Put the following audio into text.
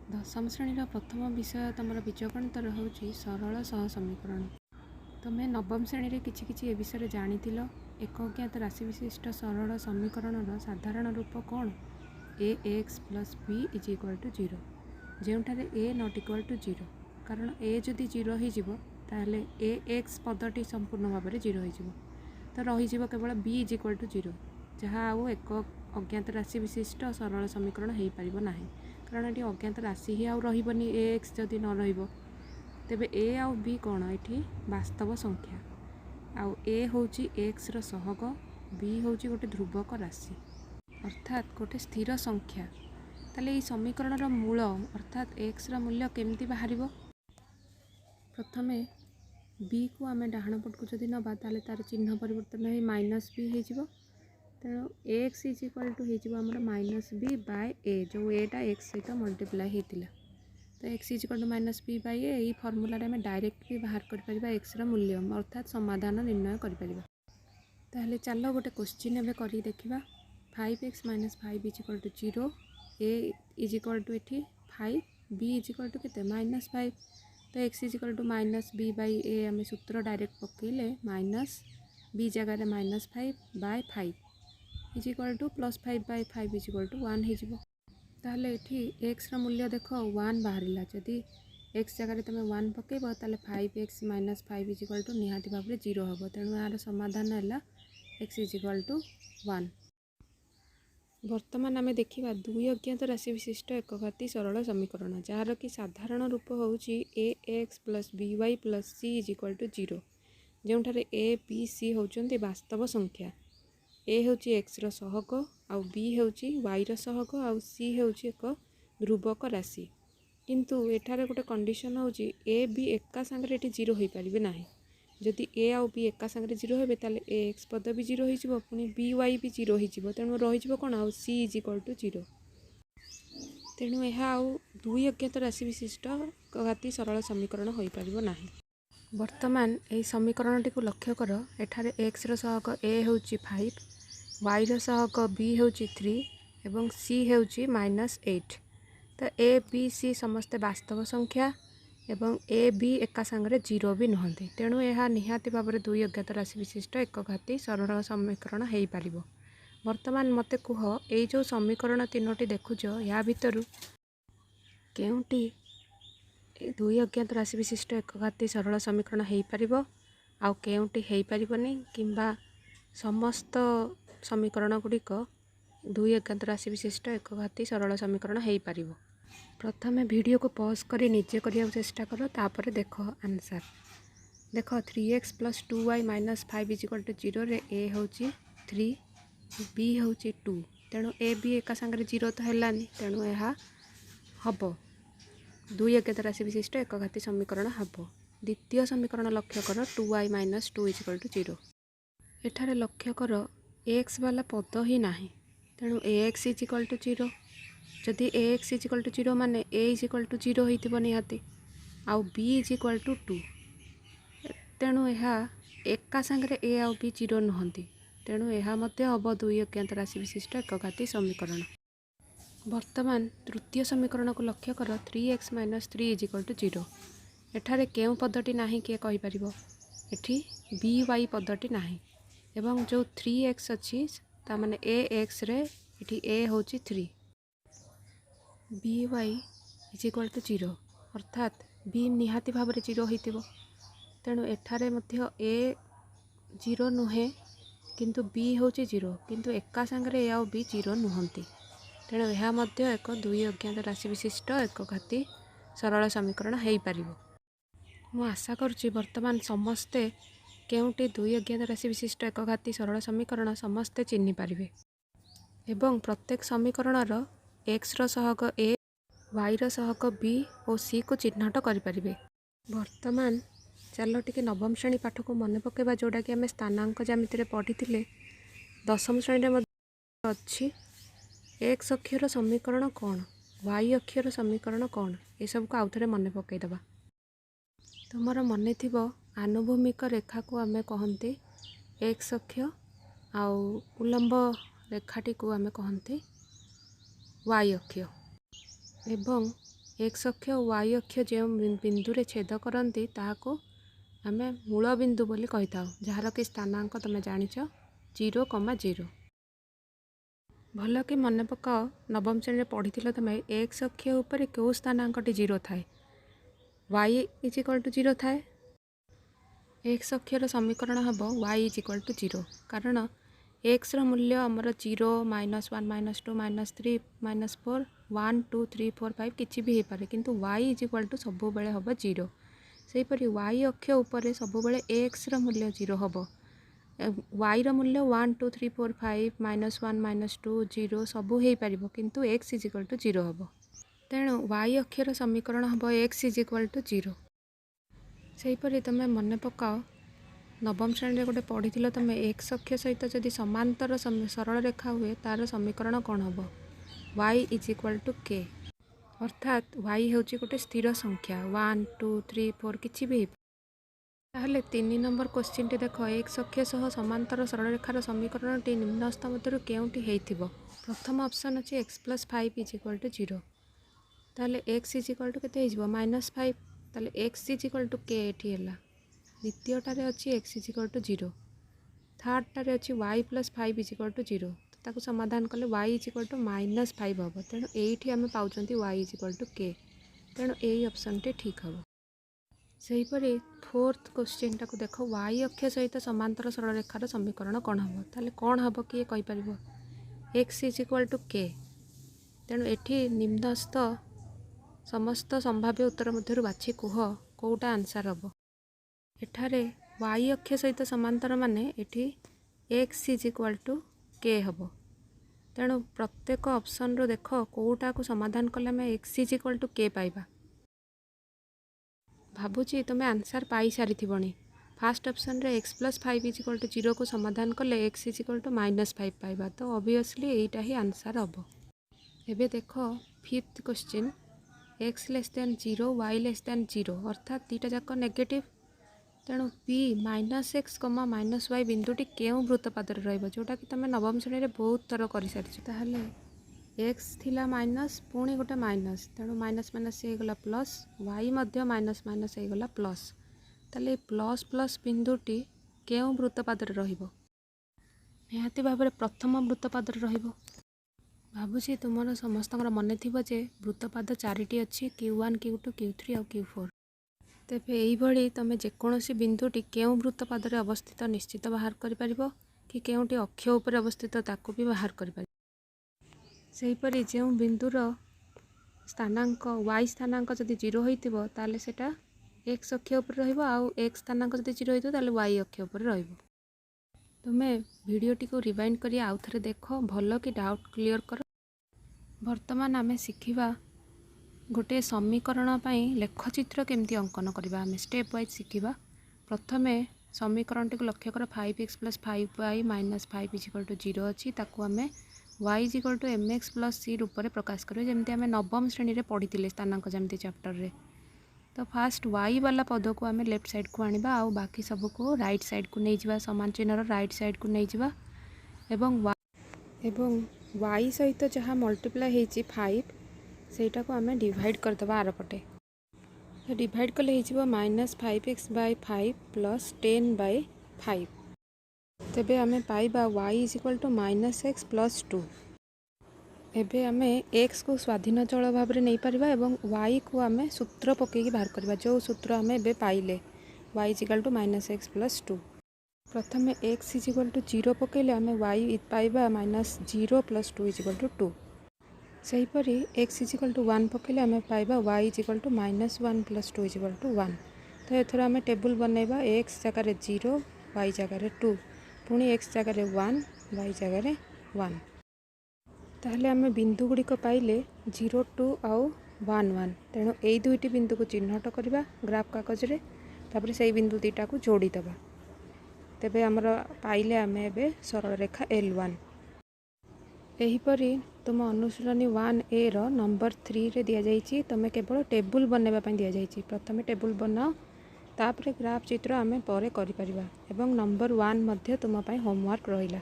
दशम श्रेणी प्रथम विषय तुम बीजगणित हूँ सरल सह समीकरण। तुम्हें नवम श्रेणी में किसी ए विषय जानी एक अज्ञात राशि विशिष्ट सरल समीकरण साधारण रूप कौन A X plus B is equal to 0 जोठारे ए नॉट इक्वल टू 0 कारण ए जदि 0 हो ए एक्स पदटी संपूर्ण भाव में 0 हो तो रही केवल बी इज इक्वल टू 0 जहाँ आउ एक अज्ञात राशि विशिष्ट सरल समीकरण हो पार ना कारण ये अज्ञात राशि ही आउ रही ए एक्स जदि न रही तेबे ए आउ बी कौन ये वास्तव संख्या आउ ए हूँ एक्स सहग बी हूँ गोटे ध्रुवक राशि अर्थात गोटे स्थिर संख्या। ताले ये समीकरण मूल अर्थात एक्स मूल्य केमती बाहर प्रथमे बी को आम डाहाण पट को जदि नवा ताले तार चिन्ह परिवर्तन हो माइनस बी हो तेणु एक्स इज इक्वल टू हो माइनस बी बाय ए जो एटा एक्स सहित मल्टीप्लाई होता तो X is equal to minus B by A यही फर्मूला आम डायरेक्ट भी बाहर कर एक्स मूल्य अर्थात समाधान निर्णय कर चल गोटे क्वेश्चन एवं कर देखा 5x minus 5 is equal to 0 A is equal to ये 5 बी इज इक्वल टू के माइनस 5 तो X is equal to minus B by A आम सूत्र डायरेक्ट पकईले माइनस बी जगार minus 5 by 5 is equal to plus 5 by 5 is equal to 1 हो ताहले ये एक्स मूल्य देख 1 बाहर जदि एक्स जगह तुम 1 पकेब ताले 5x minus 5 is equal to निहाती भाव में 0 हम तेणु यार समाधान है एक्स इज इक्वल टू 1। बर्तमान आम देखा दुई अज्ञात राशि विशिष्ट एकघाती सरल समीकरण जार कि साधारण रूप हूँ A X plus B Y plus C is equal to 0 जोठारे ए बी सी होती वास्तव संख्या ए हूँ एक्स सहग आउ बी हूँ वाई सहग आउ सी हूँ एक ध्रुवक राशि किंतु एठारे गोटे कंडीशन हूँ ए बी एका सांगे ये 0 हो पारे ना जदि ए आउ बी एका सांगे 0 हे ताले ए एक्स पद भी 0 हो पुणी बी वाई भी 0 हो तेणु रही कौन आउ सी इज इक्वल टू 0 तेणु यह आउ दुई अज्ञात राशि विशिष्ट घाती सरल समीकरण हो पार ना। वर्तमान यही समीकरण टी लक्ष्य कर एठारे एक्स सहग ए हूँ 5 वाई सहग बी हूँ 3 एवं सी हूँ -8 तो ए बी सी समस्ते वास्तव संख्या एवं ए बी एका सांगे 0 भी नुहति तेणु यह निहाती भाव में दुई अज्ञात राशि विशिष्ट एकघाती सरल समीकरण हो पार। वर्तमान मते कुह ये जो समीकरण तीनोटी देखुच या भितर केउटी दुई अज्ञात राशि विशिष्ट एकघाती सरल समीकरण हो पार आउ केउटी हो पारनी किंबा समस्त समीकरण गुड़िक दुई अज्ञात राशि विशिष्ट एकघाती सरल समीकरण हो पार। प्रथमे वीडियो को पॉज कर निजे करने चेष्टा कर तापर देख आंसर देख 3x plus 2y minus 5 is equal to 0 रे ए हूँ 3 बी हूँ 2 तेणु ए बी एका सांगे 0 तो है तेणु यह हम दुई अज्ञात राशि विशिष्ट एकघाती समीकरण हम। द्वितीय समीकरण लक्ष्य कर 2y minus 2 is equal to 0 एठारे लक्ष्य कर एक्स वाला पद ही ना तेणु ए एक्स इज इक्वल टू 0 जदि ए एक्स इज इक्वल टू 0 माने ए इज इक्वल टू 0 हो निहाती आउ बी इज इक्वल टू 2 तेणु यह एका सांगे ए आउ बी 0 नुहति तेणु यह हम दुई अज्ञात राशि विशिष्ट एकघाती समीकरण। वर्तमान तृतीय समीकरण को लक्ष्य कर 3x minus 3 is equal to 0 एठारे केउ पदटी नाही किए कहि परिबो एठी बी वाई पदटी नाही एवं जो 3x अच्छी ता माने ए एक्स रे एठी ए हूँ 3 बी वाई इज इक्वल टू 0 अर्थात बी निहाती भाव में 0 हो तेणु एठारे मध्य ए 0 नुहे किंतु बी हूँ 0 किंतु एका सांगे ए आउ बी 0 नुहति तेणु यह एक दुई अज्ञात राशि विशिष्ट एकघाती सरल समीकरण हो पार। मु आशा करुँची वर्तमान समस्ते केउटी दुई अज्ञात राशि विशिष्ट एकघाती सरल समीकरण समस्ते चिन्हि पारिबे एवं प्रत्येक समीकरणर एक्स सहग ए वाई सहग बी और सी को चिन्हट करें। वर्तमान चलो टी नवम श्रेणी पाठ को मन पकेबा जोटा कि आम स्थानांक ज्यामिति पढ़ी दशम श्रेणी में अच्छी एक्स अक्षर समीकरण कौन वाई अक्षर समीकरण कौन ये सब को आउ थे मन पकईदबा। तुमर मन थी आनुभूमिक रेखा को आम कहते एक्स अक्ष आउ उलंब रेखाटी को आम कहते वाई अक्ष एवं एक्स अक्ष और वाई अक्ष जो बिंदु रे छेद करती ताहाको आमे मूल बिंदु बोली कही था, जार कि स्थानांक तुम जानिच 0,0। भल कि मन पकाओ नवम श्रेणी पढ़ी तुम एक्स अक्ष उपर क्यों स्थानांकटी 0 थाए, वाई इज इक्वल टू 0 थाए। एक्स अक्षर समीकरण हम वाई इज इक्वल टू 0, कारण एक्स मूल्य आमर 0, -1, -2, -3, -4, 1, 2, 3, 4, 5 किसी भी हो पारे, किंतु वाई इज इक्वल टू सब बेले हम 0। सेहीपरि वाई अक्ष उपर सब बेले एक्स मूल्य 0 हम, वाई मूल्य 1, 2, 3, 4, 5, -1, -2, 0 सब हो पार, किंतु एक्स इज इक्वल टू 0 हम। तेणु वाई अक्षर समीकरण हम एक्स इज इक्वल टू 0। सेहीपरि तुम मन पकाओ नवम श्रेणी गोटे पढ़ी तुम एक्स अक्ष सहित जदि समांतर सरल रेखा हुए तार समीकरण कौन हम, वाई इज इक्वल टू के, अर्थात वाई हूँ गोटे स्थिर संख्या 1, 2, 3, 4 किसी भी। ताहले 3 नंबर क्वेश्चन टी देख, एक्स अक्ष सह समांतर सरल रेखार समीकरण टी निम्नस्थ मध्य केउटी हेइथिबो। प्रथम ऑप्शन अच्छे x plus 5 is equal to 0, ताहले एक्स इज इक्वल टू केते हेइजिबो -5, ताहले एक्स इज इक्वल टू के एठी हैला। द्वितीयटारे अच्छी एक्स इज इक्वल टू 0, थर्डटारे अच्छी y plus 5 is equal to 0, ताको समाधान कले वाई इज इक्वल टू -5 हम। तेणु ये आम पाँच वाई इज इक्वल टू के, तेणु यही ऑप्शन टे ठीक हम। सेहीपरि फोर्थ क्वेश्चन टाक देख, वाई अक्ष सहित समांतर सरल रेखार समीकरण कौन हम, ताले कौन हम किए कहीपर, एक्स इज इक्वल टू के। तेणु एठी निम्नस्थ समस्त संभाव्य उत्तर मध्य बाछि कुह कौटा आंसर हम। एठारे वाई अक्ष सहित समांतर माने एठी एक्स इज इक्वल टू के हम। तेणु प्रत्येक ऑप्शन रो देख कौटा को समाधान कले आम एक्स इज इक्वल टू के पाइबा। भावुची तुम आंसर पाई सारी थी। फास्ट ऑप्शन रे x plus 5 is equal to 0 को समाधान कले एक्स इज इक्वल टू -5 पाइबा, तो ऑब्वियसली यहीटा ही आंसर हम। एबे देख fifth question, x less than 0 y less than 0, अर्थात दीटा जाक नेगेटिव। तेणु पी -x, -y बिंदुटी केउं वृत्तपाद जोटा कि तुम नवम श्रेणी में बहुत थर कर सारी। ताहले एक्स थिला माइनस पुणी गोटे माइनस, तेणु माइनस माइनस होगला प्लस, वाई मध्य माइनस माइनस होगला प्लस। ताहले प्लस प्लस बिंदुटी केउं वृत्तपाद निहाती भाव में प्रथम वृत्तपाद भावुची तुम समस्त मन थी जे वृत्तपाद 4टी अच्छी, Q1, Q2, Q3 और Q4। तेबे यही तुम जेकोसी बिंदुटी केउं वृत्तपाद अवस्थित निश्चित बाहर कर कि केउंटी अक्ष उपर अवस्थित ताकू भी बाहर कर। सेहीपरि जो बिंदुर स्थानांक वाई स्थानांक जदि 0 होइतिबो ताले सेटा एक्स अक्ष उपर रहिबो, आउ एक्स स्थानांक जदि 0 होइतिबो ताले वाई अक्ष उपर रहिबो। तुमे भिडियोटी को रिवाइंड करी आउ थरे देख भल कि डाउट क्लियर कर। वर्तमान आमे शिखिबा गोटे समीकरण पाई लेखचित्र केमती अंकन करबा, आमे स्टेप वाइज शिखिबा। प्रथमे समीकरण टी लक्ष्य कर 5x + 5y - 5 = 0 अच्छी, ताकू आमे y = mx + c रूप में प्रकाश करें, जमती आम नवम श्रेणी में पढ़ी स्थानांक जमती चैप्टर रे। तो फास्ट y वाला पद को आम लेफ्ट साइड को आनिबा, आउ बाकी सब को राइट साइड को नहीं जावा, समान चिन्हर राइट साइड को नहीं जावा, एवं y सहित जहाँ मल्टीप्लाई होइछि 5 सेटा को आम डिवाइड करदे आर पटे। तो डिवाइड कले हो -5x / 5 + 10/5। तेबे आमे पाइबा y = -x + 2। एबे आमे x को स्वाधीन चल भाव में नहीं पारिबा एवं y को आमे सूत्र पकेकी बाहर करबा, जो सूत्र आमे एबे पाइले y = -x + 2। प्रथमे x = 0 पकेले आमे y पाइबा -0 + 2 = 2। सेहीपरि x = 1 पकेले आमे पाइबा y = -1 + 2 = 1। तो एथर आमे टेबल बनैबा x जगह 0 y जगह 2, पुणी x जगह 1 y जगह 1। ताहले आमे बिंदु गुड़िक पाइले 0, 2 आउ 1, 1। तेणु यही दुईटी बिंदु को चिन्हट करवा ग्राफ कागज रे, तापर से बिंदु दीटा को जोड़ी दबा। तेबे हमर पाइले आमे एबे सरल रेखा L1। एहीपरि तुम अनुसरणी 1A रो नंबर 3 रे दिया जाइछि, तुम केवल टेबल बनैबा पई दिया जाइछि। प्रथमे टेबल बनाओ, तापर ग्राफ चित्र आमे परे करि परिबा, एवं नंबर 1 मध्ये तुम पई होमवर्क रहिला।